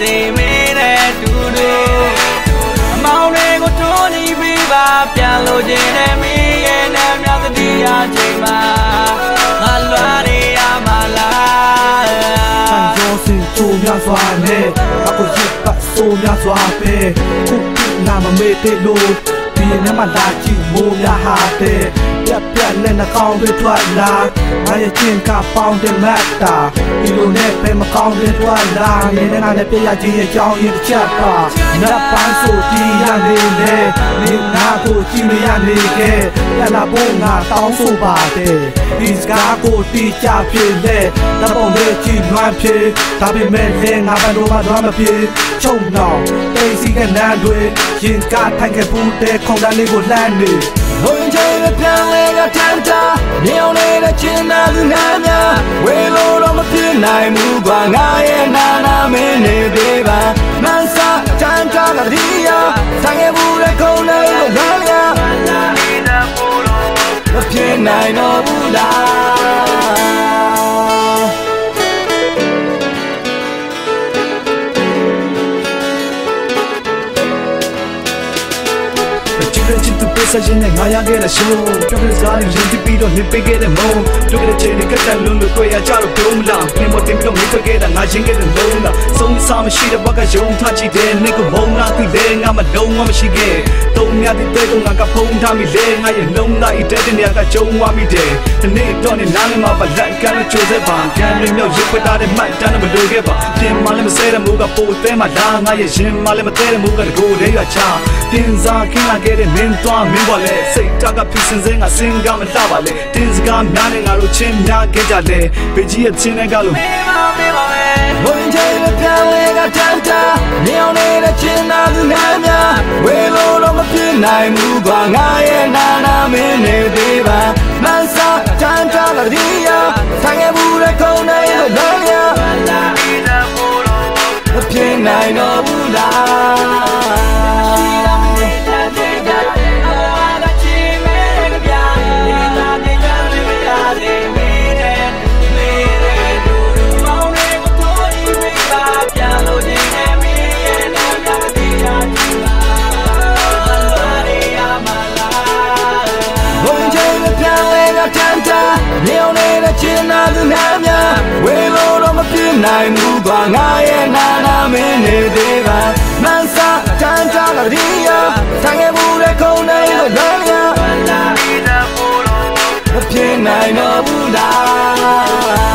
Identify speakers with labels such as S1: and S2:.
S1: စေမင်းနဲ့တူတူအမောင်တွေကိုတွန်းနေပြီးပါပြန်လို့ခြင်းနဲ့မင်းရဲ့နဲ့မြောက်တည်းရချိန်မှာငါလွားနေရမှာလား
S2: ဆန်ကျော်စင်ချိုးများစွာနဲ့အခုရစ်ပတ်ဆိုးများစွာပဲခုနာမမေ့တဲ့လို့ဒီနေ့မှလာကြည့်မိုးများဟာတဲ့ပြက်နဲ့နှာခေါင်းတွေထွက်လာငါရဲ့ချင်းကပေါင်းတဲ့မတ်တာဒီလိုနဲ့ပဲမကောင်းတဲ့ထွက်လာနေနဲ့ငါနဲ့ပြရချင်းရဲ့ကြောင်းရင်တစ်ချက်ပါနတ်ပန်းဆိုတီးရနေလေနေငါကိုကြည့်မရနေခဲ့ရလာဖို့ငါတောင်းဆိုပါတယ်ဒီစကားကိုတီးကြဖြစ်လေတပုံလေးကြည့်လွမ်းဖြစ်ဒါပေမဲ့လည်းငါဘာလို့မှတော့မဖြစ်ချုံတော့တိတ်စီကနန်းတွေရင်ကထိုင်ခဲ့ဘူးတဲ့ခုံတန်းလေးကိုလှမ်းနေ
S1: ဝင်ချိန်နဲ့ပြန်လဲကထမ်းတာညောင်းနေတဲ့ချင်းနာလူနာများဝေလို့တော့မဖြစ်နိုင်ဘူးကွာငါရဲ့နာနာမင်းနေသေးပါမန်းစားချမ်းသာကတိယဆိုင်ရဘူးတဲ့ခုံနဲ့ငါများမဖြစ်နိုင်တော့ဘူးလား
S2: ချစ်သူပေးစားခြင်းနဲ့ငါရခဲ့တဲ့ရှိုးပြောပြစားရင်ရင်ပြီးတော့နေပေးခဲ့တဲ့မုံတို့ကတဲ့ချိန်နဲ့ကတည်းကလုံးလို့တွေ့ရကြတော့ဘုံလားပြင်းမတင်ပြီးတော့မိခွဲခဲ့တာငါချင်းခဲ့တဲ့လုံးလားဆုံးစားမရှိတဲ့ဘက်ကယုံထားကြည့်တဲ့နေကမုံလားသိတယ်ငါမလုံးဝမရှိခဲ့တုံးများတဲ့တဲ့ကငါကဖုံးထားမိလေငါရဲ့လုံးသားဤတဲ့နေရာကကြုံဝမိတယ်ဒီနေ့တော့နေနားလည်းမပါလက်ကလည်းချိုးစေပါကံရမြောက်ရစ်ခွက်တာတဲ့မှတ်တမ်းမလို့ခဲ့ပါပြင်မလည်းမဆဲတဲ့မူကပိုသဲမှာလာငါရဲ့ရင်မလည်းမသေးတဲ့မူကကိုယ်လေးရချပြင်စားခင်းလာခဲ့တဲ့မင်းသွားမင်းပါလေစိတ်တကဖြစ်စင်စင်ငါစင်ကမလှပါလေတင်းစကားများနဲ့ငါတို့ချင်းများခဲ့ကြတယ်ဘေကြီးရဲ့ချင်းနဲ့ကလို့
S1: ဝင်ချိန်နဲ့ပြန်လဲကထမ်းတာညောင်းနေတဲ့ချင်းနာလူနာများဝေလို့တော့မဖြစ်နိုင်ဘူးကွာငါရဲ့နာနာမင်းနေသေးပါမန်းစားချမ်းသာကတိယဆိုင်ရဘူးတဲ့ခုံနဲ့ငါများမဖြစ်နိုင်တော့ဘူးလားညောင်းနေတဲ့ချင်းနာလူနာများဝေလို့တော့မဖြစ်နိုင်ဘူးကွာငါရဲ့နာနာမင်းနေသေးပါမန်းစားချမ်းသာကတိယဆိုင်ရဘူးတဲ့ခုံနဲ့ငါများမဖြစ်နိုင်တော့ဘူးလား